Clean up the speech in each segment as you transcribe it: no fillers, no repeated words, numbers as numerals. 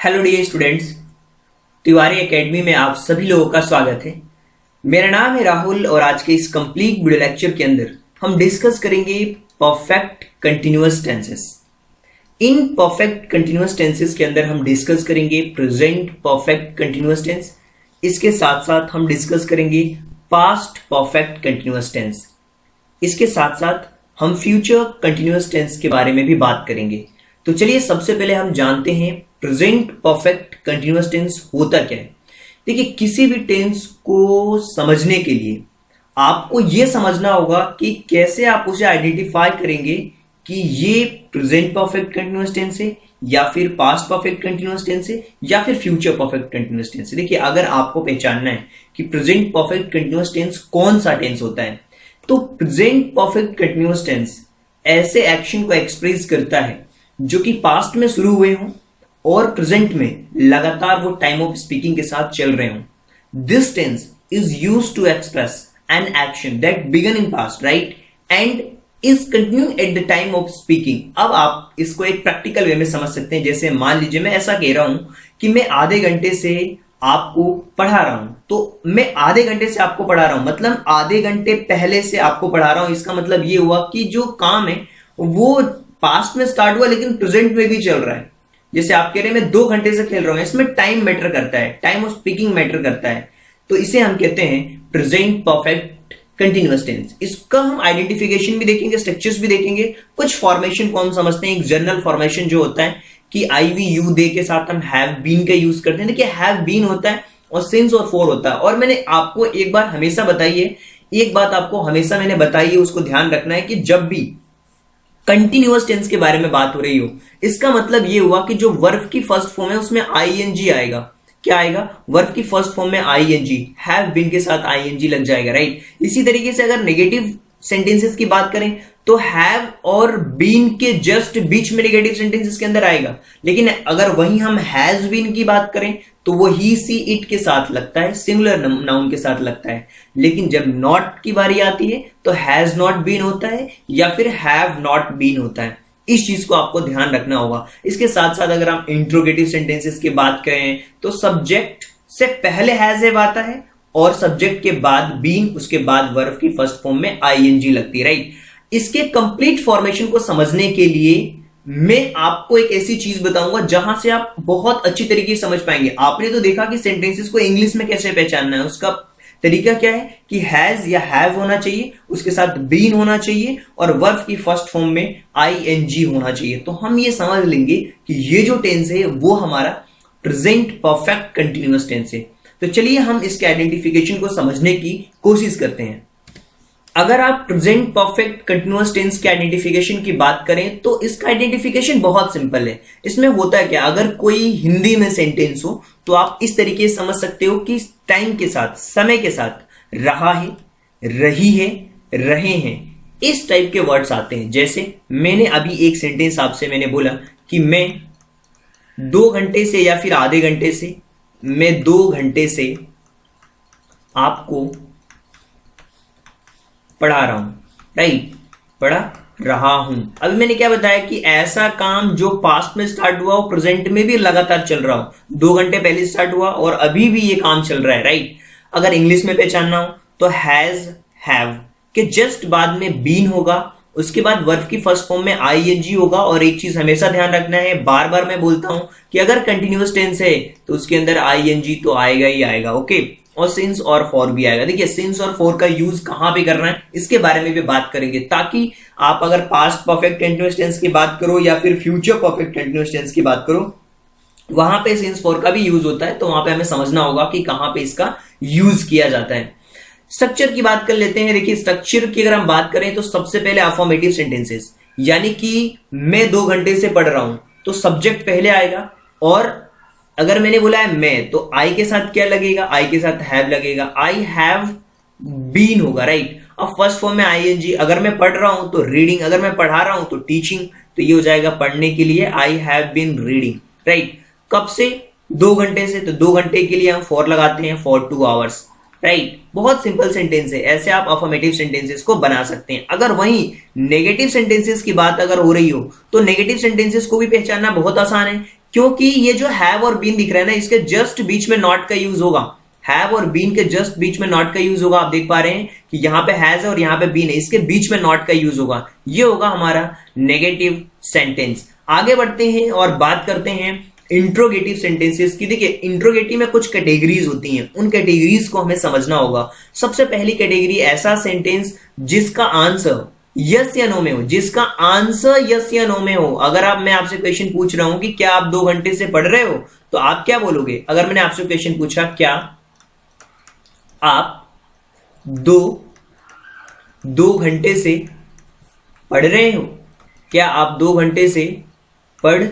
Hello dear students, Tiwari academy में आप सभी लोगों का स्वागत है। मेरा नाम है राहुल और आज के इस कंप्लीट वीडियो लेक्चर के अंदर हम डिस्कस करेंगे perfect continuous tenses. In perfect continuous tenses के अंदर हम डिस्कस करेंगे प्रेजेंट परफेक्ट कंटिन्यूअस टेंस। इसके साथ साथ हम डिस्कस करेंगे पास्ट परफेक्ट कंटिन्यूअस टेंस। इसके साथ साथ हम फ्यूचर कंटिन्यूअस टेंस के बारे में भी बात करेंगे। तो चलिए सबसे पहले हम जानते हैं प्रेजेंट परफेक्ट कंटिन्यूअस टेंस होता क्या है। देखिए, किसी भी टेंस को समझने के लिए आपको यह समझना होगा कि कैसे आप उसे आइडेंटिफाई करेंगे कि ये प्रेजेंट परफेक्ट कंटिन्यूअस टेंस है या फिर पास्ट परफेक्ट कंटिन्यूअस टेंस है या फिर फ्यूचर परफेक्ट कंटिन्यूअस टेंस है। देखिए, अगर आपको पहचानना है कि प्रेजेंट परफेक्ट कंटिन्यूअस टेंस कौन सा टेंस होता है, तो प्रेजेंट परफेक्ट कंटिन्यूअस टेंस ऐसे एक्शन को एक्सप्रेस करता है जो कि पास्ट में शुरू हुए हों और प्रेजेंट में लगातार वो टाइम ऑफ स्पीकिंग के साथ चल रहे हों। This tense is used to express an action that began in past, right, and is continuing at the time of speaking. अब आप इसको एक प्रैक्टिकल वे में समझ सकते हैं। जैसे मान लीजिए मैं ऐसा कह रहा हूं कि मैं आधे घंटे से आपको पढ़ा रहा हूं, तो मैं आधे घंटे से आपको पढ़ा रहा हूं मतलब आधे घंटे पहले से आपको पढ़ा रहा हूं। इसका मतलब ये हुआ कि जो काम है वो पास्ट में स्टार्ट हुआ लेकिन प्रेजेंट में भी चल रहा है। जैसे आप कह रहे हैं मैं 2 घंटे से खेल रहा हूं, इसमें टाइम मैटर करता है, टाइम ऑफ स्पीकिंग मैटर करता है। तो इसे हम कहते हैं प्रेजेंट परफेक्ट कंटिन्यूअस टेंस। इसका हम आइडेंटिफिकेशन भी देखेंगे, स्ट्रक्चर्स भी देखेंगे, कुछ फॉर्मेशन को हम समझते हैं। एक जनरल फॉर्मेशन जो होता है कि आई वी यू दे के साथ हम हैव बीन का यूज करते हैं। देखिए, हैव बीन होता है और सिंस और फॉर होता है। और मैंने आपको एक बात हमेशा बताई है, एक बात आपको हमेशा मैंने बताई है, उसको ध्यान रखना है कि जब भी कंटिन्यूअस टेंस के बारे में बात हो रही हो, इसका मतलब यह हुआ कि जो वर्ब की फर्स्ट फॉर्म है उसमें आईएनजी आएगा। क्या आएगा? वर्ब की फर्स्ट फॉर्म में आईएनजी, हैव बीन के साथ आईएनजी लग जाएगा, राइट। इसी तरीके से अगर नेगेटिव सेंटेंसेस की बात करें तो हैव और बीन के जस्ट बीच में नेगेटिव सेंटेंसेस के अंदर आएगा। लेकिन अगर वहीं हम हैज बीन की बात करें तो वो ही सी इट के साथ लगता है, सिंगुलर नाउन के साथ लगता है। लेकिन जब नॉट की बारी आती है तो हैज नॉट बीन होता है या फिर हैव नॉट बीन होता है। इस चीज को आपको ध्यान रखना होगा। इसके साथ साथ अगर हम इंट्रोगेटिव सेंटेंसेस की बात करें तो सब्जेक्ट से पहले हैज आता है और सब्जेक्ट के बाद बीन, उसके बाद वर्ब की फर्स्ट फॉर्म में आईएनजी लगती है, राइट। इसके कंप्लीट फॉर्मेशन को समझने के लिए मैं आपको एक ऐसी चीज बताऊंगा जहां से आप बहुत अच्छी तरीके से समझ पाएंगे। आपने तो देखा कि सेंटेंसेस को इंग्लिश में कैसे पहचानना है, उसका तरीका क्या है कि हैज या हैव होना चाहिए, उसके साथ बीन होना चाहिए और वर्ब की फर्स्ट फॉर्म में आईएनजी होना चाहिए। तो हम ये समझ लेंगे कि ये जो टेंस है वो हमारा प्रेजेंट परफेक्ट कंटिन्यूअस टेंस है। तो चलिए हम इसके आइडेंटिफिकेशन को समझने की कोशिश करते हैं। अगर आप प्रेजेंट परफेक्ट कंटिन्यूअस टेंस के आइडेंटिफिकेशन की बात करें तो इसका आइडेंटिफिकेशन बहुत सिंपल है। इसमें होता है क्या, अगर कोई हिंदी में सेंटेंस हो तो आप इस तरीके से समझ सकते हो कि टाइम के साथ, समय के साथ रहा है, रही है, रहे हैं, इस टाइप के वर्ड्स आते हैं। जैसे मैंने अभी एक सेंटेंस आपसे मैंने बोला कि मैं 2 घंटे से या फिर आधे घंटे से, मैं 2 घंटे से आपको पढ़ा रहा हूं, राइट, पढ़ा रहा हूं। अभी मैंने क्या बताया कि ऐसा काम जो पास्ट में स्टार्ट हुआ वो प्रेजेंट में भी लगातार चल रहा हो। 2 घंटे पहले स्टार्ट हुआ और अभी भी ये काम चल रहा है, राइट। अगर इंग्लिश में पहचानना हो तो हैज, हैव के जस्ट बाद में बीन होगा, उसके बाद वर्ब की फर्स्ट फॉर्म में आईएनजी होगा। और एक चीज हमेशा ध्यान रखना है, बार बार मैं बोलता हूं कि अगर कंटिन्यूअस टेंस है तो उसके अंदर आईएनजी तो आएगा ही आएगा, ओके। और सिंस और फॉर भी आएगा। देखिए, सिंस और फॉर का यूज कहां पे करना है इसके बारे में भी बात करेंगे, ताकि आप अगर पास्ट परफेक्ट कंटिन्यूअस टेंस की बात करो या फिर फ्यूचर परफेक्ट कंटिन्यूअस टेंस की बात करो, वहां पे सिंस फॉर का भी यूज होता है। तो वहां पे हमें समझना होगा कि कहां पे इसका यूज किया जाता है। स्ट्रक्चर की बात कर लेते हैं। देखिए, स्ट्रक्चर की अगर हम बात करें तो सबसे पहले अफर्मेटिव सेंटेंसेस, यानी कि मैं 2 घंटे से पढ़ रहा हूं तो सब्जेक्ट पहले आएगा। और अगर मैंने बोला है मैं, तो आई के साथ क्या लगेगा? आई के साथ हैव लगेगा। आई हैव बीन होगा, राइट। अब फर्स्ट फॉर्म में आईएनजी। अगर मैं पढ़ रहा हूं तो रीडिंग, अगर मैं पढ़ा रहा हूं तो टीचिंग। तो ये हो जाएगा पढ़ने के लिए I have been reading, right. कब से? 2 घंटे से। तो 2 घंटे के लिए हम फॉर लगाते हैं, फॉर 2 आवर्स, राइट। बहुत सिंपल सेंटेंस है। ऐसे आप अफर्मेटिव सेंटेंसेस को बना सकते हैं। अगर वहीं नेगेटिव सेंटेंसेस की बात अगर हो रही हो तो नेगेटिव सेंटेंसेस को भी पहचानना बहुत आसान है क्योंकि ये जो हैव और बीन दिख रहा है ना, इसके जस्ट बीच में नॉट का यूज होगा। हैव और बीन के जस्ट बीच में नॉट का यूज होगा। आप देख पा रहे हैं कि यहां पे हैज है और यहां पे बीन है, इसके बीच में नॉट का यूज होगा। ये होगा हमारा नेगेटिव सेंटेंस। आगे बढ़ते हैं और बात करते हैं इंट्रोगेटिव सेंटेंसेस की। देखिए, इंट्रोगेटिव में कुछ कैटेगरीज होती हैं, उन कैटेगरीज को हमें समझना होगा। सबसे पहली कैटेगरी, ऐसा सेंटेंस जिसका आंसर यस या नो में हो, जिसका आंसर यस या नो में हो। अगर मैं आपसे क्वेश्चन पूछ रहा हूं कि क्या आप 2 घंटे से पढ़ रहे हो, तो आप क्या बोलोगे? अगर मैंने आपसे क्वेश्चन पूछा क्या आप दो घंटे से पढ़ रहे हो, क्या आप 2 घंटे से पढ़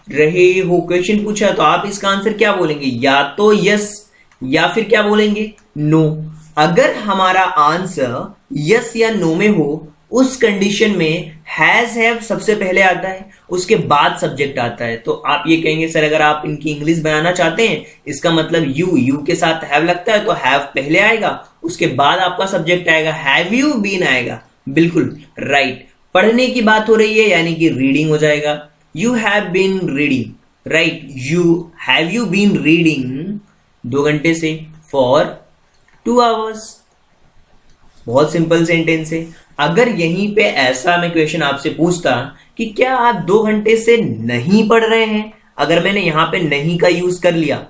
रहे हो, क्वेश्चन पूछा, तो आप इसका आंसर क्या बोलेंगे? या तो यस या फिर क्या बोलेंगे? नो। अगर हमारा आंसर यस या नो में हो, उस कंडीशन में हैज हैव सबसे पहले आता है, उसके बाद सब्जेक्ट आता है। तो आप ये कहेंगे सर अगर आप इनकी इंग्लिश बनाना चाहते हैं, इसका मतलब यू के साथ हैव लगता है तो हैव पहले आएगा, उसके बाद आपका सब्जेक्ट आएगा, हैव यू बीन आएगा। बिल्कुल राइट। पढ़ने की बात हो रही है यानी कि रीडिंग हो जाएगा, you have been reading, right. Have you been reading 2 घंटे से? For 2 hours. बहुत सिंपल सेंटेंस है। अगर यहीं पे ऐसा मैं क्वेश्चन आपसे पूछता कि क्या आप 2 घंटे से नहीं पढ़ रहे हैं, अगर मैंने यहां पे नहीं का यूज कर लिया,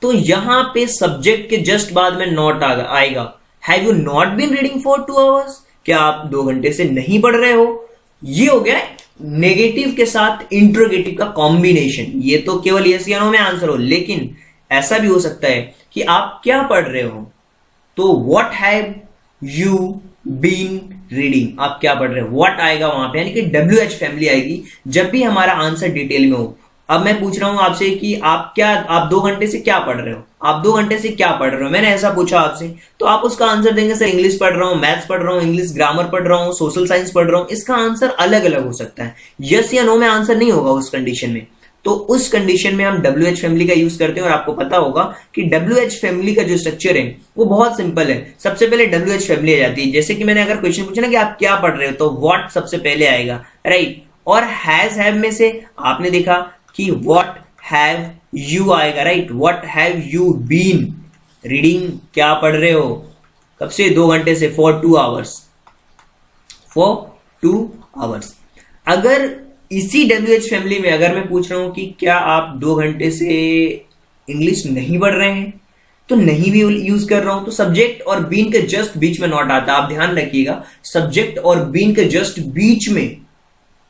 तो यहां पे सब्जेक्ट के जस्ट बाद में नॉट आएगा। Have you not been reading for 2 hours? क्या आप 2 घंटे से नहीं पढ़ रहे हो? ये हो गया नेगेटिव के साथ इंट्रोगेटिव का कॉम्बिनेशन। ये तो केवल यस या नो में आंसर हो, लेकिन ऐसा भी हो सकता है कि आप क्या पढ़ रहे हो, तो what have you been reading, आप क्या पढ़ रहे हो, व्हाट आएगा वहां पे, यानी कि WH फैमिली आएगी जब भी हमारा आंसर डिटेल में हो। अब मैं पूछ रहा हूं आपसे कि आप 2 घंटे से क्या पढ़ रहे हो, आप 2 घंटे से क्या पढ़ रहे हो, मैंने ऐसा पूछा आपसे, तो आप उसका आंसर देंगे सर इंग्लिश पढ़ रहा हूं, मैथ्स पढ़ रहा हूं, इंग्लिश ग्रामर पढ़ रहा हूं, सोशल साइंस पढ़ रहा हूं। इसका आंसर अलग अलग हो सकता है, यस या नो में आंसर नहीं होगा उस कंडीशन में। तो उस कंडीशन में हम WH फैमिली का यूज करते हैं, और आपको पता होगा कि WH फैमिली का जो स्ट्रक्चर है वो बहुत सिंपल है। सबसे पहले WH फैमिली आ जाती है। जैसे कि मैंने अगर क्वेश्चन पूछा ना कि आप क्या पढ़ रहे हो, तो व्हाट सबसे पहले आएगा, राइट। और हैज हैव में से आपने देखा कि व्हाट हैव यू आएगा, right. What have you been reading, क्या पढ़ रहे हो, कब से? 2 घंटे से, फॉर 2 आवर्स, फॉर 2 आवर्स। अगर इसी WH फैमिली में अगर मैं पूछ रहा हूं कि क्या आप 2 घंटे से इंग्लिश नहीं पढ़ रहे हैं, तो नहीं भी यूज कर रहा हूं, तो सब्जेक्ट और बीन के जस्ट बीच में नॉट आता है। आप ध्यान रखिएगा, सब्जेक्ट और बीन के जस्ट बीच में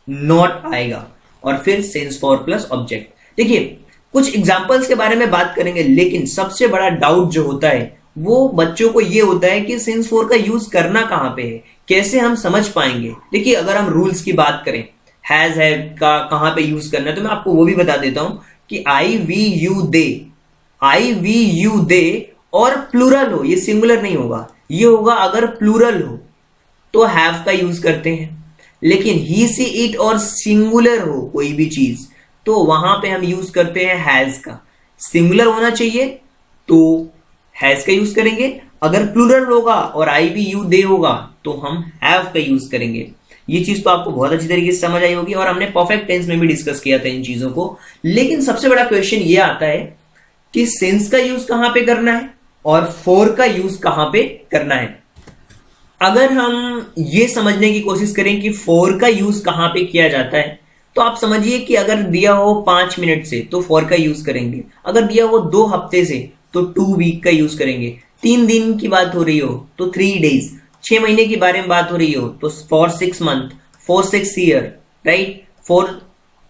नॉट आएगा, और फिर सेंस फॉर प्लस ऑब्जेक्ट। देखिए, कुछ एग्जांपल्स के बारे में बात करेंगे, लेकिन सबसे बड़ा डाउट जो होता है वो बच्चों को ये होता है कि सेंस फॉर का यूज करना कहां पे है, कैसे हम समझ पाएंगे। देखिए, अगर हम रूल्स की बात करें, हैज हैव का कहां पे यूज करना है, तो मैं आपको वो भी बता देता हूं कि आई वी यू दे और प्लूरल हो, ये सिंगुलर नहीं होगा, ये होगा अगर प्लूरल हो तो हैव का यूज करते हैं, लेकिन ही सी इट और सिंगुलर हो कोई भी चीज, तो वहां पे हम यूज करते हैं हैज का। सिंगुलर होना चाहिए तो हैज का यूज करेंगे, अगर प्लूरल होगा और आई वी यू दे होगा तो हम हैव का यूज करेंगे। ये चीज तो आपको बहुत अच्छी तरीके से समझ आई होगी, और हमने परफेक्ट टेंस में भी डिस्कस किया था इन चीजों को। लेकिन सबसे बड़ा क्वेश्चन ये आता है कि सिंस का यूज कहां पे करना है और फॉर का यूज कहां पे करना है। अगर हम ये समझने की कोशिश करें कि फॉर का यूज कहां पे किया जाता है, तो आप समझिए कि अगर दिया हो 5 मिनट से तो फॉर का यूज करेंगे, अगर दिया हो 2 हफ्ते से तो 2 वीक का यूज करेंगे, 3 दिन की बात हो रही हो तो 3 डेज, 6 महीने के बारे में बात हो रही हो तो for 6 month, for 6 year, right, for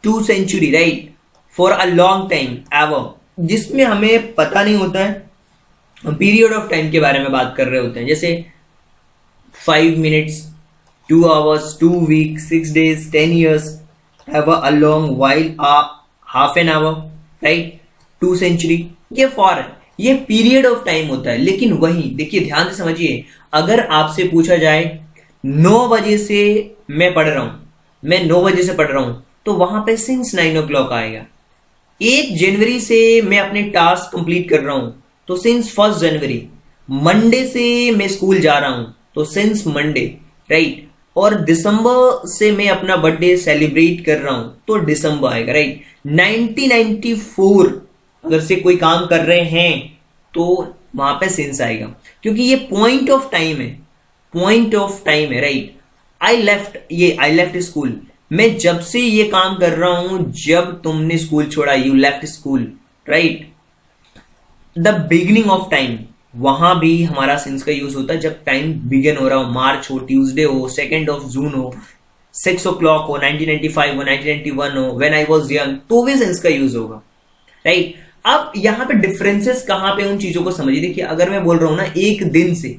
2 century, right, for a long time, ever. जिसमें हमें पता नहीं होता है, पीरियड ऑफ टाइम के बारे में बात कर रहे होते हैं, जैसे 5 minutes, 2 hours, 2 week, 6 days, 10 years, ever, a long while, half an hour, right, 2 century. ये फॉर है, ये पीरियड ऑफ टाइम होता है। लेकिन वही देखिए, ध्यान से समझिए, अगर आपसे पूछा जाए 9 बजे से मैं पढ़ रहा हूं, मैं 9 बजे से पढ़ रहा हूं, तो वहां पे सिंस 9 o'clock आएगा। 1 जनवरी से मैं अपने टास्क कंप्लीट कर रहा हूं, तो सिंस 1 जनवरी। मंडे से मैं स्कूल जा रहा हूं, तो सिंस मंडे, राइट। और दिसंबर से मैं अपना बर्थडे सेलिब्रेट कर रहा हूं तो दिसंबर आएगा, राइट। 1994 अगर से कोई काम कर रहे हैं तो वहां पे सिंस आएगा, क्योंकि ये पॉइंट ऑफ टाइम है, पॉइंट ऑफ टाइम है, राइट। आई लेफ्ट स्कूल, मैं जब से ये काम कर रहा हूं जब तुमने स्कूल छोड़ा, you left school, right. The beginning of time, वहां भी हमारा सिंस का यूज होता है जब टाइम बिगिन हो रहा हो, मार्च हो, ट्यूसडे हो, 2 जून हो, 6 o'clock हो, 1995 हो, 1991 हो, व्हेन आई वाज यंग, तो भी सिंस का यूज होगा, राइट। अब यहां पे डिफरेंसेस कहां पे, उन चीजों को समझिए। देखिए अगर मैं बोल रहा हूं ना एक दिन से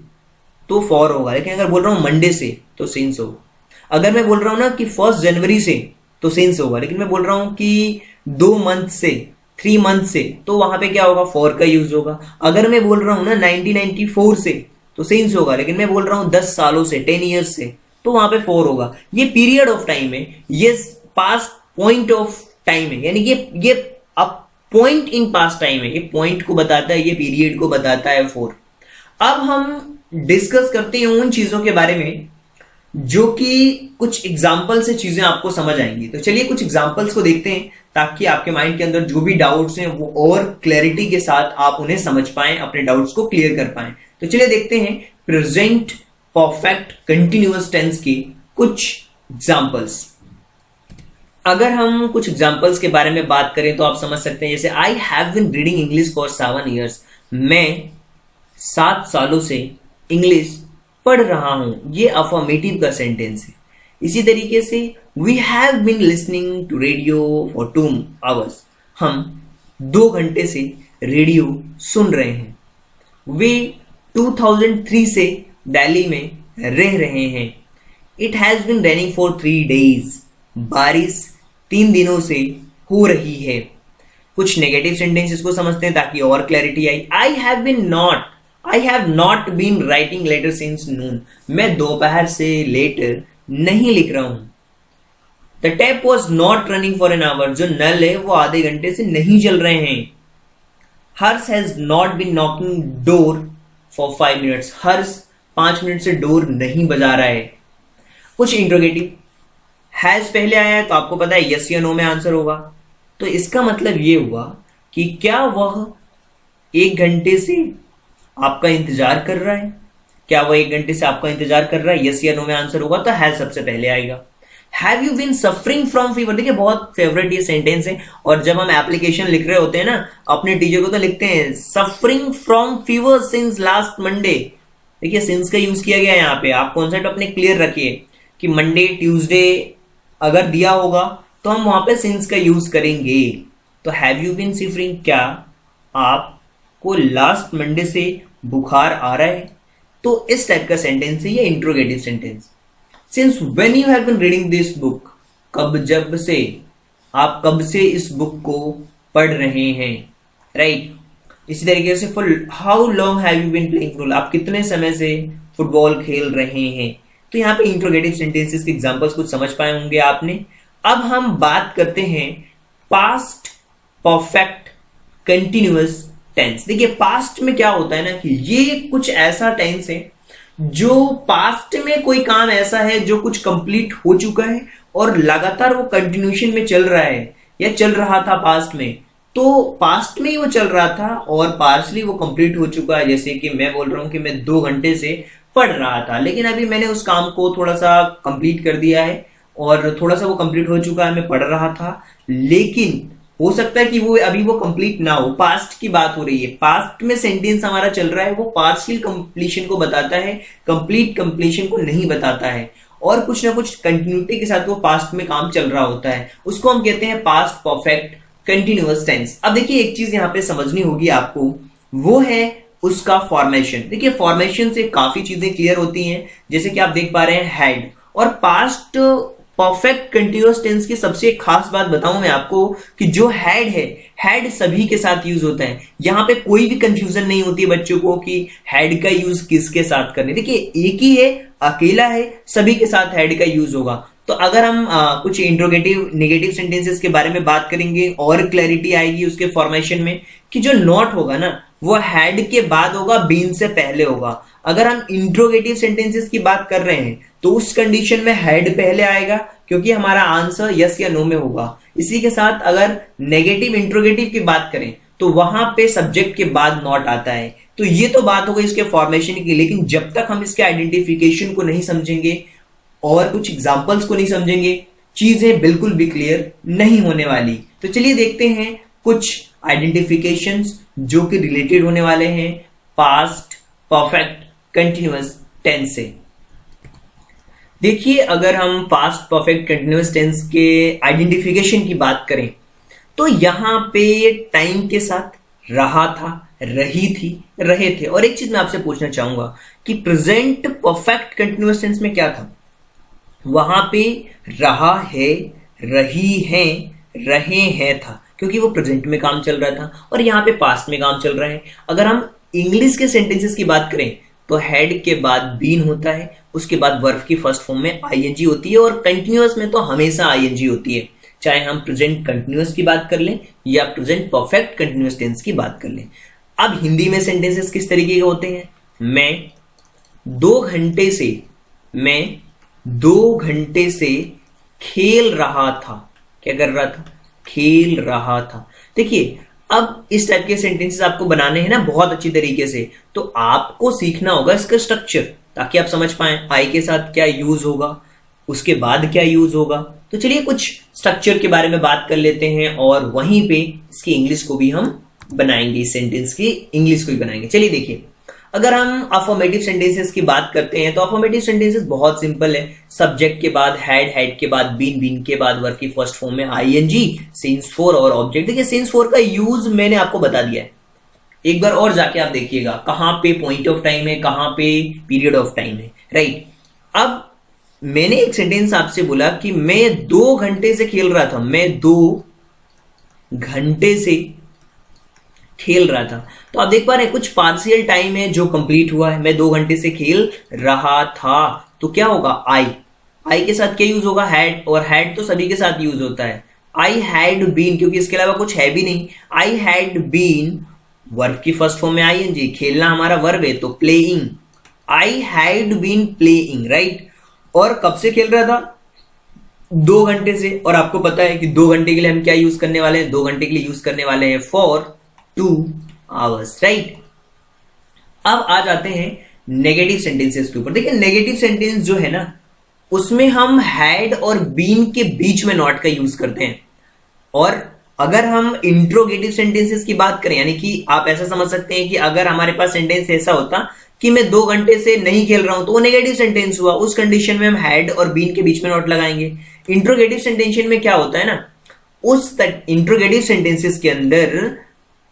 तो फॉर होगा, लेकिन अगर बोल रहा हूं मंडे से तो सिंस होगा। अगर मैं बोल रहा हूं ना कि 1 जनवरी से तो सिंस होगा, लेकिन मैं बोल रहा हूं कि 2 मंथ से, 3 मंथ से, तो वहां पे क्या होगा, फॉर का यूज होगा। अगर मैं बोल रहा हूं ना 1994 से तो सिंस होगा, लेकिन मैं बोल रहा हूं 10 सालों से, 10 ईयर्स से, तो वहां पे फॉर होगा। ये पीरियड ऑफ टाइम है, ये पास्ट पॉइंट ऑफ टाइम है, यानी ये अब पॉइंट इन पास्ट टाइम है, ये पॉइंट को बताता है, ये पीरियड को बताता है फॉर। अब हम डिस्कस करते हैं उन चीजों के बारे में जो कि कुछ एग्जाम्पल से चीजें आपको समझ आएंगी। तो चलिए कुछ एग्जाम्पल्स को देखते हैं ताकि आपके माइंड के अंदर जो भी डाउट्स हैं वो और क्लैरिटी के साथ आप उन्हें समझ पाएं, अपने डाउट्स को क्लियर कर पाएं। तो चलिए देखते हैं प्रेजेंट परफेक्ट कंटिन्यूअस टेंस के कुछ एग्जाम्पल्स। अगर हम कुछ एग्जाम्पल्स के बारे में बात करें तो आप समझ सकते हैं, जैसे I have been reading English for 7 years, मैं 7 सालों से इंग्लिश पढ़ रहा हूं, ये अफर्मेटिव का सेंटेंस है। इसी तरीके से we have been listening to radio for 2 hours, हम 2 घंटे से रेडियो सुन रहे हैं। वे 2003 से दिल्ली में रह रहे हैं। It has been raining for 3 days, बारिश 3 दिनों से हो रही है। कुछ नेगेटिव सेंटेंसेस को समझते हैं ताकि और क्लैरिटी आई। I have not been writing letter since noon, मैं दोपहर से लेटर नहीं लिख रहा हूं। The tap was not running for an hour, जो नल है वो आधे घंटे से नहीं चल रहे हैं। Harsh has not been knocking door for 5 minutes, Harsh 5 minute से डोर नहीं बजा रहा है। कुछ इंट्रोगेटिव, हैज पहले आया है तो आपको पता है यस या नो में आंसर होगा। तो इसका मतलब ये हुआ कि क्या वह 1 घंटे से आपका इंतजार कर रहा है, क्या वह 1 घंटे से आपका इंतजार कर रहा है, यस या नो में आंसर होगा तो हैज सबसे पहले आएगा। Have you been suffering from fever, देखिए बहुत फेवरेट ये सेंटेंस है, और जब हम एप्लीकेशन लिख रहे होते हैं ना अपने टीचर को तो लिखते हैं suffering from fever since last Monday. देखिए सिंस का यूज किया गया है यहाँ पे, आप कॉन्सेप्ट अपने क्लियर रखिए कि मंडे ट्यूसडे अगर दिया होगा तो हम वहां पे सिंस का यूज करेंगे। तो हैव यू बीन सफरिंग, क्या आपको लास्ट मंडे से बुखार आ रहा है, तो इस टाइप का सेंटेंस है ये interrogative sentence. Since when you have been reading this book, कब जब से, आप कब से इस बुक को पढ़ रहे हैं, राइट। इसी तरीके से for how long have you been playing football, आप कितने समय से फुटबॉल खेल रहे हैं। तो यहाँ पे इंट्रोगेटिव सेंटेंसेस के एग्जांपल्स कुछ समझ पाए होंगे आपने। अब हम बात करते हैं पास्ट परफेक्ट कंटिन्यूअस टेंस। देखिए पास्ट में क्या होता है ना कि ये कुछ ऐसा टेंस है जो पास्ट में कोई काम ऐसा है जो कुछ कंप्लीट हो चुका है और लगातार वो कंटिन्यूशन में चल रहा है या चल रहा था पास्ट में, तो पास्ट में ही वो चल रहा था और पार्शली वो कंप्लीट हो चुका है। जैसे कि मैं बोल रहा हूं कि मैं 2 घंटे से पढ़ रहा था, लेकिन अभी मैंने उस काम को थोड़ा सा कंप्लीट कर दिया है और थोड़ा सा वो कंप्लीट हो चुका है, मैं पढ़ रहा था, लेकिन हो सकता है कि वो अभी वो कंप्लीट ना हो। पास्ट की बात हो रही है, पास्ट में सेंटेंस हमारा चल रहा है, वो पार्शियल कंप्लीशन को बताता है, कंप्लीट कंप्लीशन को नहीं बताता है, और कुछ ना कुछ कंटिन्यूटी के साथ वो पास्ट में काम चल रहा होता है, उसको हम कहते हैं पास्ट परफेक्ट कंटिन्यूअस टेंस। अब देखिए एक चीज यहाँ पे समझनी होगी आपको, वो है उसका फॉर्मेशन। देखिए फॉर्मेशन से काफी चीजें क्लियर होती हैं, जैसे कि आप देख पा रहे हैं हैड, और पास्ट परफेक्ट कंटिन्यूअस टेंस की सबसे खास बात बताऊं मैं आपको कि जो हैड है, हैड सभी के साथ यूज होता है। यहां पे कोई भी कंफ्यूजन नहीं होती है बच्चों को कि हैड का यूज किसके साथ करने। देखिए एक ही है, अकेला है, सभी के साथ हैड का यूज होगा। तो अगर हम कुछ इंट्रोगेटिव नेगेटिव सेंटेंसेस के बारे में बात करेंगे और क्लैरिटी आएगी उसके फॉर्मेशन में कि जो नॉट होगा ना वो हैड के बाद होगा, बीन से पहले होगा। अगर हम इंट्रोगेटिव सेंटेंसेस की बात कर रहे हैं तो उस कंडीशन में हेड पहले आएगा क्योंकि हमारा आंसर यस या नो में होगा। इसी के साथ अगर नेगेटिव इंट्रोगेटिव की बात करें तो वहां पे सब्जेक्ट के बाद नॉट आता है। तो ये तो बात हो गई इसके फॉर्मेशन की, लेकिन जब तक हम इसके आइडेंटिफिकेशन को नहीं समझेंगे और कुछ एग्जांपल्स को नहीं समझेंगे, चीजें बिल्कुल भी क्लियर नहीं होने वाली। तो चलिए देखते हैं कुछ आइडेंटिफिकेशंस जो कि रिलेटेड होने वाले हैं पास्ट परफेक्ट कंटिन्यूअस टेंस से। देखिए, अगर हम पास्ट परफेक्ट कंटिन्यूअस टेंस के आइडेंटिफिकेशन की बात करें तो यहां पे टाइम के साथ रहा था, रही थी, रहे थे। और एक चीज मैं आपसे पूछना चाहूंगा कि प्रेजेंट परफेक्ट कंटिन्यूअस टेंस में क्या था? वहां पे रहा है, रही है, रहे हैं था, क्योंकि वो प्रेजेंट में काम चल रहा था और यहां पे पास्ट में काम चल रहा है। अगर हम इंग्लिश के सेंटेंसेस की बात करें तो हेड के बाद बीन होता है, उसके बाद वर्ब की फर्स्ट फॉर्म में आईएनजी होती है और कंटिन्यूअस में तो हमेशा आईएनजी होती है, चाहे हम प्रेजेंट कंटिन्यूअस की बात कर लें या प्रेजेंट परफेक्ट कंटिन्यूअस टेंस की बात कर लें। अब हिंदी में सेंटेंसेस किस तरीके के होते हैं? मैं 2 घंटे से खेल रहा था। क्या कर रहा था? खेल रहा था। देखिए, अब इस टाइप के सेंटेंसेस आपको बनाने हैं ना बहुत अच्छी तरीके से, तो आपको सीखना होगा इसका स्ट्रक्चर ताकि आप समझ पाए आई के साथ क्या यूज होगा, उसके बाद क्या यूज होगा। तो चलिए कुछ स्ट्रक्चर के बारे में बात कर लेते हैं और वहीं पे इसकी इंग्लिश को भी हम बनाएंगे, इस सेंटेंस की इंग्लिश को भी बनाएंगे। चलिए देखिए, अगर हम अफर्मेटिव सेंटेंसेस की बात करते हैं तो अफर्मेटिव सेंटेंसेस बहुत सिंपल है। सब्जेक्ट के बाद हेड, हेड के बाद बीन, बीन के बाद वर्ब की फर्स्ट फॉर्म में आईएनजी, सिंस फॉर और ऑब्जेक्ट। देखिए, सिंस फॉर का यूज मैंने आपको बता दिया है, एक बार और जाके आप देखिएगा कहां पे पॉइंट ऑफ टाइम है, कहां पे पीरियड ऑफ टाइम है, राइट। अब मैंने एक सेंटेंस आपसे बोला कि मैं 2 घंटे से खेल रहा था, मैं 2 घंटे से खेल रहा था। तो आप देख पा रहे हैं कुछ पार्शियल टाइम है जो कंप्लीट हुआ है। मैं 2 घंटे से खेल रहा था, तो क्या होगा? आई के साथ क्या यूज होगा? हैड, और हैड तो सभी के साथ यूज होता है। आई हैड बीन, क्योंकि इसके अलावा कुछ है भी नहीं। आई हैड बीन, वर्ब की फर्स्ट फॉर्म में आईएनजी, खेलना हमारा वर्ब है तो playing. I had been playing, right. और कब से खेल रहा था? 2 घंटे से। और आपको पता है कि 2 घंटे के लिए हम क्या यूज करने वाले हैं? 2 घंटे के लिए यूज करने वाले हैं फॉर 2 hours, राइट। अब आ जाते हैं नेगेटिव सेंटेंसेस के ऊपर। देखिए, नेगेटिव सेंटेंस जो है ना उसमें हम हैड और बीन के बीच में नॉट का यूज करते हैं। और अगर हम इंट्रोगेटिव सेंटेंसेस की बात करें, यानी कि आप ऐसा समझ सकते हैं कि अगर हमारे पास सेंटेंस ऐसा होता कि मैं 2 घंटे से नहीं खेल रहा हूं तो वो नेगेटिव सेंटेंस हुआ। उस कंडीशन में हम हैड और बीन के बीच में नॉट लगाएंगे। इंट्रोगेटिव सेंटेंस में क्या होता है ना, उस इंट्रोगेटिव सेंटेंसेस के अंदर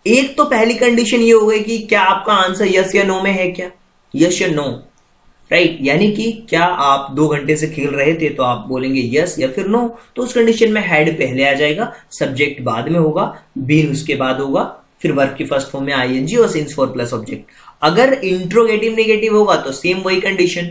एक तो पहली कंडीशन ये हो गई कि क्या आपका आंसर यस या नो में है, क्या यस या नो, राइट। यानी कि क्या आप 2 घंटे से खेल रहे थे तो आप बोलेंगे यस या फिर नो। तो उस कंडीशन में हेड पहले आ जाएगा, सब्जेक्ट बाद में होगा, बीन उसके बाद होगा, फिर वर्ब की फर्स्ट फॉर्म में आईएनजी और सिंस फॉर प्लस ऑब्जेक्ट। अगर इंट्रोगेटिव नेगेटिव होगा तो सेम वही कंडीशन,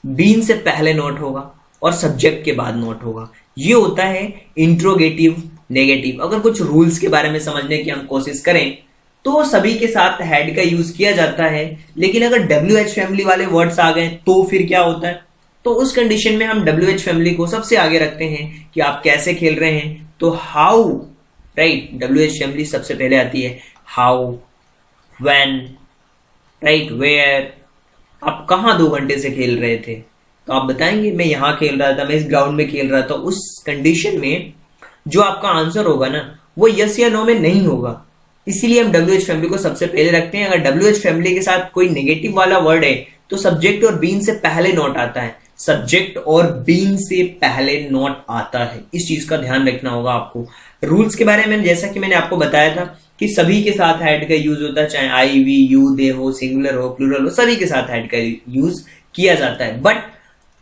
बीन से पहले नोट होगा और सब्जेक्ट के बाद नोट होगा। ये होता है इंट्रोगेटिव नेगेटिव। अगर कुछ रूल्स के बारे में समझने की हम कोशिश करें तो सभी के साथ हेड का यूज किया जाता है, लेकिन अगर WH फैमिली वाले वर्ड्स आ गए तो फिर क्या होता है? तो उस कंडीशन में हम WH फैमिली को सबसे आगे रखते हैं कि आप कैसे खेल रहे हैं, तो हाउ, राइट। WH फैमिली सबसे पहले आती है, हाउ, व्हेन, राइट, वेयर। आप कहां 2 घंटे से खेल रहे थे? तो आप बताएंगे मैं यहां खेल रहा था, मैं इस ग्राउंड में खेल रहा था। उस कंडीशन में जो आपका आंसर होगा ना वो यस या नो में नहीं होगा। इसीलिए हम WH फैमिली को सबसे पहले रखते हैं। अगर WH फैमिली के साथ कोई नेगेटिव वाला वर्ड है तो सब्जेक्ट और बीन से पहले नोट आता है, सब्जेक्ट और बीन से पहले नोट आता है। इस चीज का ध्यान रखना होगा आपको। रूल्स के बारे में जैसा कि मैंने आपको बताया था कि सभी के साथ हेड का यूज होता है, चाहे आई, वी, यू, दे हो, सिंगुलर हो, प्लूरल हो, सभी के साथ हेड का यूज किया जाता है। बट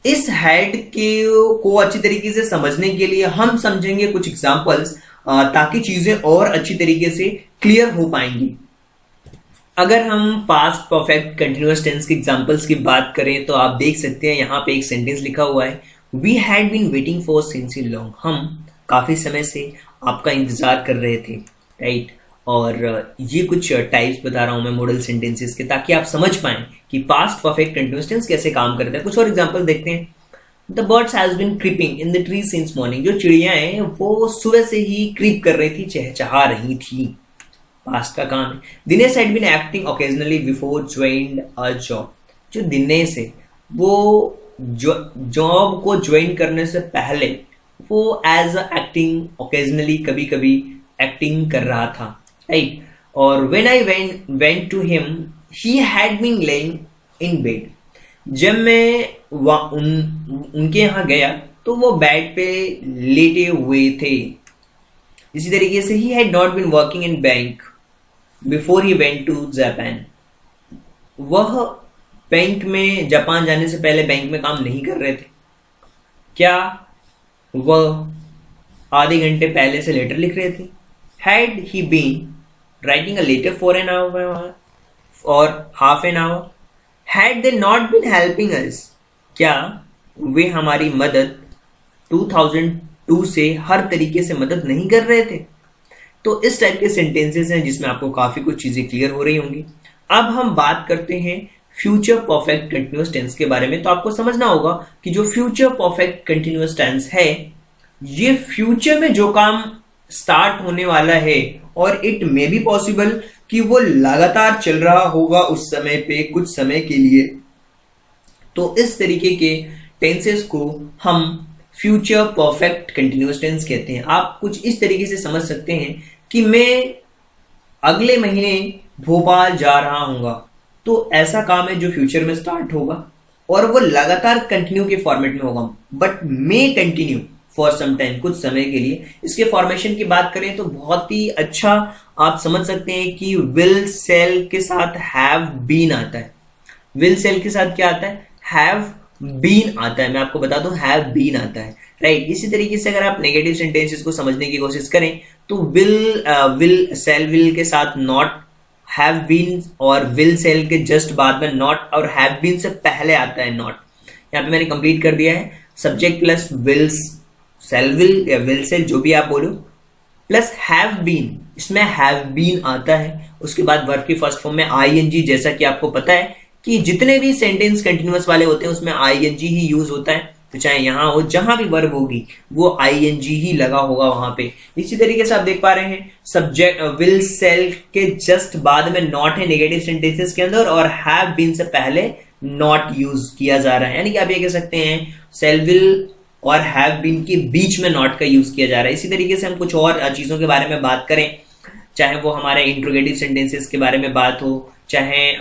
इस हेड को अच्छी तरीके से समझने के लिए हम समझेंगे कुछ एग्जांपल्स, ताकि चीजें और अच्छी तरीके से क्लियर हो पाएंगी। अगर हम पास्ट परफेक्ट कंटिन्यूअस टेंस के एग्जांपल्स की बात करें तो आप देख सकते हैं यहाँ पे एक सेंटेंस लिखा हुआ है, we had been waiting for since long. हम काफी समय से आपका इंतजार कर रहे थे, राइट। और ये कुछ टाइप्स बता रहा हूं मैं मॉडल सेंटेंसेस के, ताकि आप समझ पाएं कि पास्ट परफेक्ट कंटिन्यूअस टेंस कैसे काम करता है। कुछ और एग्जांपल देखते हैं। The birds has been creeping in the tree since morning. जो चिड़िया हैं वो सुबह से ही क्रीप कर रही थी, चहचहा रही थी। पास्ट का काम है। Dinesh had been acting occasionally before joined a job. जो दिनेश है वो जॉब को ज्वाइन करने से पहले वो एज एक्टिंग ओकेजनली, कभी कभी एक्टिंग कर रहा था, राइट। और when I went to him he had been laying in bed. जब मैं उनके यहाँ गया तो वो बेड पे लेटे हुए थे। इसी तरीके से he had not been working in bank before he went to Japan. वह बैंक में, जापान जाने से पहले बैंक में काम नहीं कर रहे थे। क्या वह आधे घंटे पहले से लेटर लिख रहे थे? Had he been writing a letter for an hour or half an hour? Had they not been helping us? क्या वे हमारी मदद 2002 से हर तरीके से मदद नहीं कर रहे थे? तो इस टाइप के सेंटेंसेस हैं जिसमें आपको काफी कुछ चीजें क्लियर हो रही होंगी। अब हम बात करते हैं फ्यूचर परफेक्ट कंटिन्यूअस टेंस के बारे में। तो आपको समझना होगा कि जो फ्यूचर परफेक्ट कंटिन्यूअस टेंस है, ये फ्यूचर में जो काम स्टार्ट होने वाला है और इट मे बी पॉसिबल कि वो लगातार चल रहा होगा उस समय पे कुछ समय के लिए। तो इस तरीके के टेंसेस को हम फ्यूचर परफेक्ट कंटिन्यूअस टेंस कहते हैं। आप कुछ इस तरीके से समझ सकते हैं कि मैं अगले महीने भोपाल जा रहा हूंगा। तो ऐसा काम है जो फ्यूचर में स्टार्ट होगा और वो लगातार कंटिन्यू के फॉर्मेट में होगा, but may continue for some time, कुछ समय के लिए। इसके फॉर्मेशन की बात करें तो बहुत ही अच्छा आप समझ सकते हैं कि विल सेल के साथ हैव बीन आता है। विल सेल के साथ क्या आता है? हैव बीन आता है। मैं आपको बता दूं, हैव बीन आता है, राइट। इसी तरीके से अगर आप नेगेटिव सेंटेंसेस को समझने की कोशिश करें तो विल सेल विल के साथ नॉट, हैव बीन और विल सेल के जस्ट बाद में नॉट, और हैव बीन से पहले आता है नॉट। यहाँ पे मैंने कंप्लीट कर दिया है। Subject plus will sell will या विल सेल, जो भी आप बोलो, प्लस हैव बीन, इसमें हैव बीन आता है। उसके बाद वर्ब की फर्स्ट फॉर्म में आईएनजी। जैसा कि आपको पता है कि जितने भी सेंटेंस कंटिन्यूअस वाले होते हैं उसमें आईएनजी ही यूज होता है। तो चाहे यहां हो, जहां भी वर्ब होगी वो आईएनजी ही लगा होगा वहां पे। इसी तरीके से आप देख पा रहे हैं सब्जेक्ट विल सेल के जस्ट बाद में नॉट है नेगेटिव सेंटेंसेस के अंदर, और हैव बीन से पहले नॉट यूज किया जा रहा है। यानी कि आप ये कह सकते हैं सेल विल और हैव बीन के बीच में नॉट का यूज किया जा रहा है। इसी तरीके से हम कुछ और चीजों के बारे में बात करें, चाहे वो हमारे इंट्रोगेटिव सेंटेंसेस के बारे में बात हो, चाहे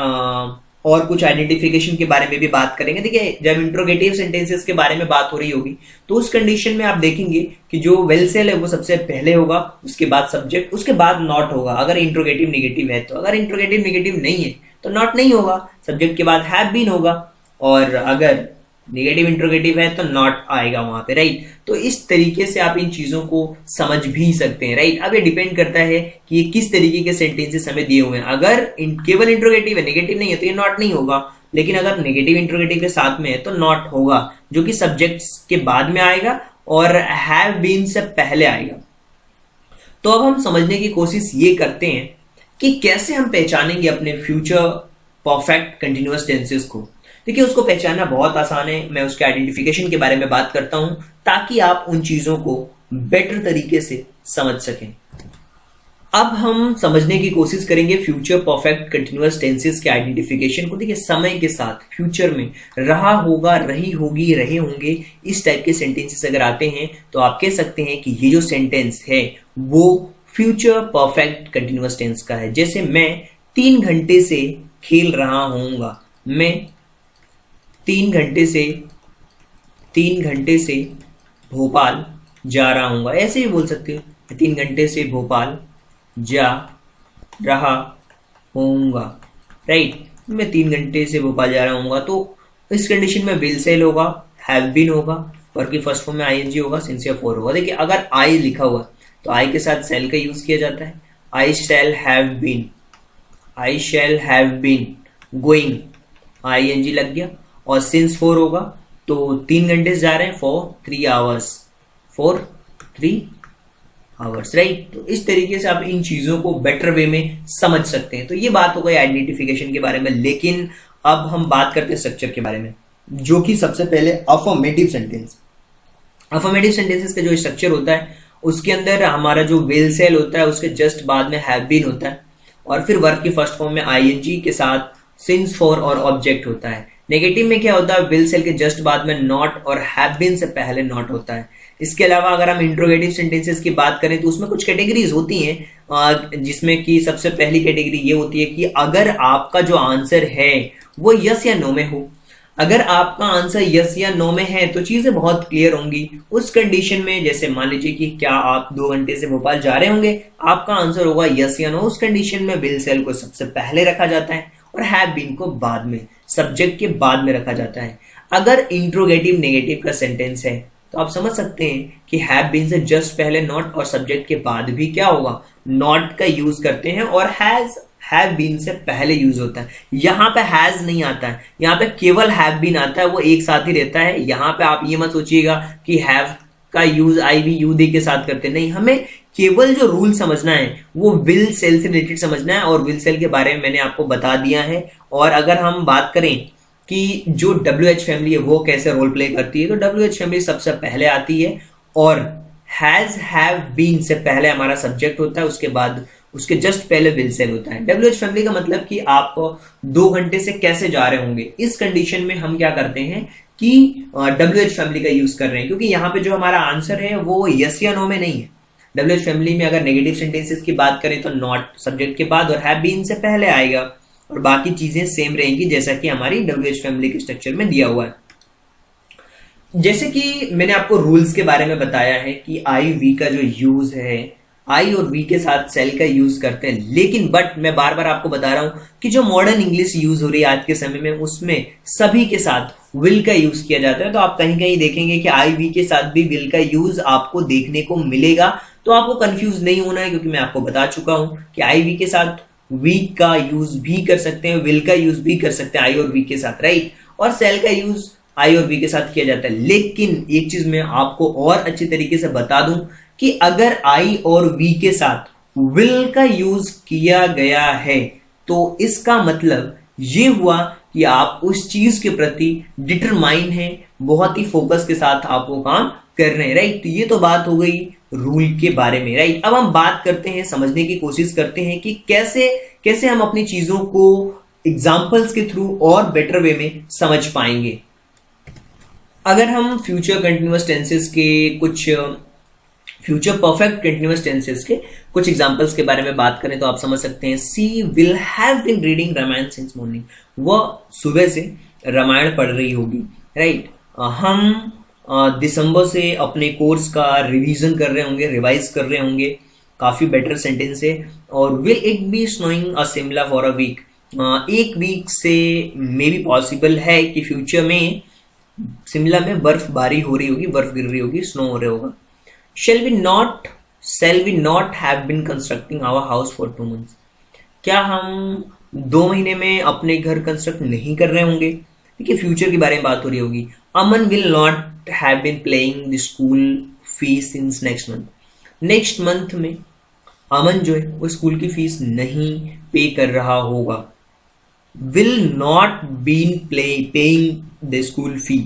और कुछ आइडेंटिफिकेशन के बारे में भी बात करेंगे। देखिए, जब इंट्रोगेटिव सेंटेंसेस के बारे में बात हो रही होगी तो उस कंडीशन में आप देखेंगे कि जो वेल सेल है वो सबसे पहले होगा, उसके बाद सब्जेक्ट, उसके बाद नॉट होगा अगर इंट्रोगेटिव नेगेटिव है तो। अगर इंट्रोगेटिव नेगेटिव नहीं है तो नॉट नहीं होगा, सब्जेक्ट के बाद हैव बीन होगा, और अगर नेगेटिव इंट्रोगेटिव है तो नॉट आएगा वहां पे, राइट। तो इस तरीके से आप इन चीजों को समझ भी सकते हैं, राइट। अब ये डिपेंड करता है कि ये किस तरीके के सेंटेंसेस हमें दिए हुए हैं। अगर केवल इंट्रोगेटिव है, नेगेटिव नहीं है, तो ये नॉट नहीं होगा। लेकिन अगर नेगेटिव इंट्रोगेटिव के साथ में है तो नॉट होगा, जो कि सब्जेक्ट्स के बाद में आएगा और हैव बीन से पहले आएगा। तो अब हम समझने की कोशिश ये करते हैं कि कैसे हम पहचानेंगे अपने फ्यूचर परफेक्ट कंटिन्यूअस टेंसेस को। देखिए, उसको पहचानना बहुत आसान है। मैं उसके आइडेंटिफिकेशन के बारे में बात करता हूं ताकि आप उन चीजों को बेटर तरीके से समझ सकें। अब हम समझने की कोशिश करेंगे फ्यूचर परफेक्ट कंटिन्यूअस टेंसेस के आइडेंटिफिकेशन को। देखिए, समय के साथ फ्यूचर में रहा होगा, रही होगी, रहे होंगे, इस टाइप के सेंटेंसेस अगर आते हैं तो आप कह सकते हैं कि ये जो सेंटेंस है वो फ्यूचर परफेक्ट कंटिन्यूअस टेंस का है। जैसे मैं 3 घंटे से खेल रहा हूंगा, मैं 3 घंटे से भोपाल जा रहा हूंगा, ऐसे ही बोल सकते हो। 3 घंटे से भोपाल जा रहा हूंगा, राइट। मैं 3 घंटे से भोपाल जा रहा हूंगा, तो इस कंडीशन में विल सेल होगा, हैव बीन होगा, वर्ब की फर्स्ट फॉर्म में आईएनजी होगा, सिंस या फॉर होगा। देखिए, अगर आई लिखा हुआ तो आई के साथ सेल का यूज किया जाता है। I shall have been going, ING लग गया, और सिंस 4 होगा तो 3 घंटे से जा रहे हैं, फॉर 3 आवर्स, आवर्स, राइट। तो इस तरीके से आप इन चीजों को बेटर वे में समझ सकते हैं। तो ये बात हो गई आइडेंटिफिकेशन के बारे में। लेकिन अब हम बात करते हैं स्ट्रक्चर के बारे में, जो कि सबसे पहले अफर्मेटिव सेंटेंस। अफर्मेटिव सेंटेंसेस का जो स्ट्रक्चर होता है उसके अंदर हमारा जो विल सेल होता है उसके जस्ट बाद में हैव बीन होता है, और फिर वर्ब की फर्स्ट फॉर्म में आईएनजी के साथ सिंस, फॉर और ऑब्जेक्ट होता है। नेगेटिव में क्या होता है, विल सेल के जस्ट बाद में नॉट और हैव बीन से पहले नॉट होता है। इसके अलावा अगर हम इंट्रोगेटिव सेंटेंसेस की बात करें तो उसमें कुछ कैटेगरीज होती हैं, जिसमें कि सबसे पहली कैटेगरी ये होती है कि अगर आपका जो आंसर है वो यस या नो में हो। अगर आपका आंसर यस या नो में है तो चीजें बहुत क्लियर होंगी। उस कंडीशन में जैसे मान लीजिए कि क्या आप 2 घंटे से भोपाल जा रहे होंगे, आपका आंसर होगा यस या नो। उस कंडीशन में विल सेल को सबसे पहले रखा जाता है और हैव बीन को बाद में, सब्जेक्ट के बाद में रखा जाता है। अगर इंट्रोगेटिव नेगेटिव का सेंटेंस है तो आप समझ सकते हैं कि हैव बीन से जस्ट पहले नॉट और सब्जेक्ट के बाद भी क्या होगा, नॉट का यूज करते हैं, और हैव बीन से पहले यूज होता है। यहां पे हैज नहीं आता है, यहां पे केवल हैव बीन आता है, वो एक साथ ही रहता है। यहां पे आप ये मत सोचिएगा कि हैव का use I we you they के साथ करते नहीं, हमें केवल जो रूल समझना है वो विल सेल से रिलेटेड समझना है, और विल सेल के बारे में मैंने आपको बता दिया है। और अगर हम बात करें कि जो WH फैमिली है वो कैसे रोल प्ले करती है, तो WH फैमिली सबसे पहले आती है और हैज हैव बीन से पहले हमारा सब्जेक्ट होता है, उसके बाद उसके जस्ट पहले विल सेल होता है। WH फैमिली का मतलब कि आप 2 घंटे से कैसे जा रहे होंगे, इस कंडीशन में हम क्या करते हैं कि WH फैमिली का यूज कर रहे हैं, क्योंकि यहाँ पे जो हमारा आंसर है वो यस या नो में नहीं है। WH फैमिली में अगर नेगेटिव सेंटेंसेस की बात करें तो नॉट सब्जेक्ट के बाद और हैव बीन से पहले आएगा, और बाकी चीजें सेम रहेंगी जैसा कि हमारी WH फैमिली के स्ट्रक्चर में दिया हुआ है। जैसे कि मैंने आपको रूल्स के बारे में बताया है कि आई वी का जो यूज है, आई और वी के साथ सेल का यूज करते हैं, लेकिन बट मैं बार बार आपको बता रहा हूं कि जो मॉडर्न इंग्लिश यूज हो रही है आज के समय में उसमें सभी के साथ विल का यूज किया जाता है। तो आप कहीं कहीं देखेंगे कि आई वी के साथ भी विल का यूज आपको देखने को मिलेगा। तो आपको कंफ्यूज नहीं होना है, क्योंकि मैं आपको बता चुका हूं कि आई वी के साथ वी का यूज भी कर सकते हैं, विल का यूज भी कर सकते हैं आई और वी के साथ, राइट। और सेल का यूज आई और वी के साथ किया जाता है। लेकिन एक चीज मैं आपको और अच्छी तरीके से बता दूं कि अगर आई और वी के साथ विल का यूज किया गया है तो इसका मतलब ये हुआ कि आप उस चीज के प्रति डिटरमाइन हैं, बहुत ही फोकस के साथ आप वो काम कर रहे हैं, राइट। तो ये तो बात हो गई रूल के बारे में, राइट। अब हम बात करते हैं, समझने की कोशिश करते हैं कि कैसे कैसे हम अपनी चीजों को एग्जाम्पल्स के थ्रू और बेटर वे में समझ पाएंगे। अगर हम फ्यूचर कंटिन्यूअस टेंसेस के कुछ फ्यूचर परफेक्ट कंटिन्यूअस टेंसेस के कुछ एग्जांपल्स के बारे में बात करें तो आप समझ सकते हैं, she will have been reading Ramayan since morning. वह सुबह से रामायण पढ़ रही होगी, राइट। हम दिसंबर से अपने कोर्स का रिवीजन कर रहे होंगे, रिवाइज कर रहे होंगे। काफी बेटर सेंटेंस है। और will it be snowing a Shimla for a week. 1 week से मे बी पॉसिबल है कि फ्यूचर में शिमला में बर्फबारी हो रही होगी, बर्फ गिर रही होगी, स्नो हो रहा होगा। Shall we not have been constructing our house for 2 months? क्या हम 2 महीने में अपने घर कंस्ट्रक्ट नहीं कर रहे होंगे? देखिए फ्यूचर के बारे में बात हो रही होगी। अमन will not have been paying the school fees since next month. Next month में अमन जो है वो स्कूल की फीस नहीं पे कर रहा होगा। will not been paying the school fee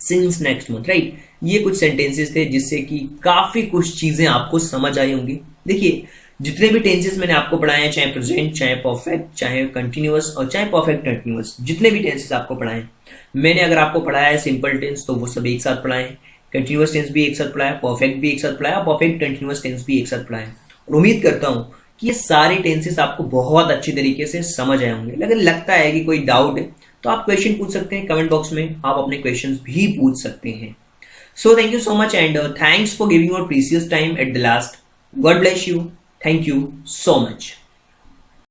since next month, right. ये कुछ सेंटेंसेस थे जिससे कि काफी कुछ चीजें आपको समझ आई होंगी। देखिए जितने भी टेंसेस मैंने आपको पढ़ाए हैं, चाहे प्रेजेंट, चाहे परफेक्ट, चाहे कंटिन्यूअस और चाहे परफेक्ट कंटिन्यूअस, जितने भी टेंसेस आपको पढ़ाए हैं, मैंने अगर आपको पढ़ाया है सिंपल टेंस तो वो सब एक साथ पढ़ाए, कंटिन्यूअस टेंस भी एक साथ पढ़ाया, परफेक्ट भी एक साथ पढ़ाया, परफेक्ट कंटिन्यूअस टेंस भी एक साथ पढ़ाया। और उम्मीद करता हूं कि ये सारे टेंसेस आपको बहुत अच्छी तरीके से समझ आए होंगे। लेकिन लगता है कि कोई डाउट है तो आप क्वेश्चन पूछ सकते हैं कमेंट बॉक्स में, आप अपने क्वेश्चंस भी पूछ सकते हैं। So thank you so much and thanks for giving your precious time at the last. God bless you. Thank you so much.